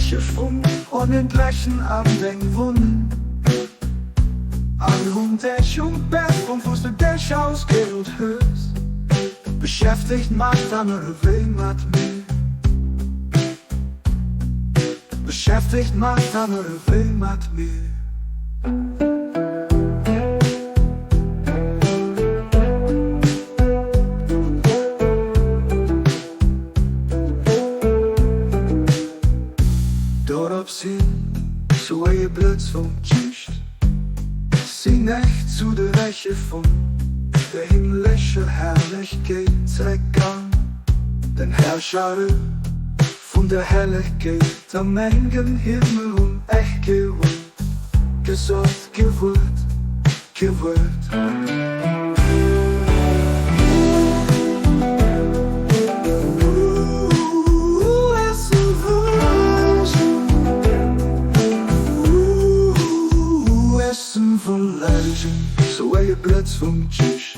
reiche Fund und den gleichen Andenkwunden. An Umdechung Bett und Fuße Dech ausgeht höchst. Beschäftigt macht andere Wehmat mir. Beschäftigt macht andere Wehmat mir. Dort ob sie so ein Blitz vom Tisch, sie nicht zu der Reiche von der himmlische Herrlichkeit zurückgang. Den Herrscher von der Herrlichkeit am engen Himmel und echt gewollt, gesagt, gewollt, gewollt. So ein Blitz vom Tisch,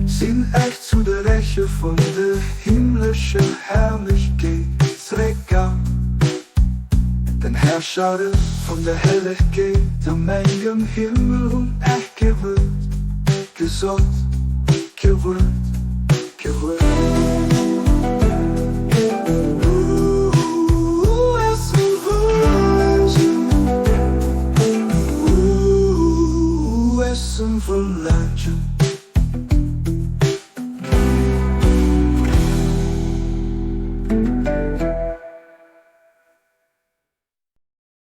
sind echt zu der Reiche von der himmlischen Herrlichkeit zurückgang. Den Herrscher von der Herrlichkeit am engen Himmel und echt gewollt, gesagt, gewollt.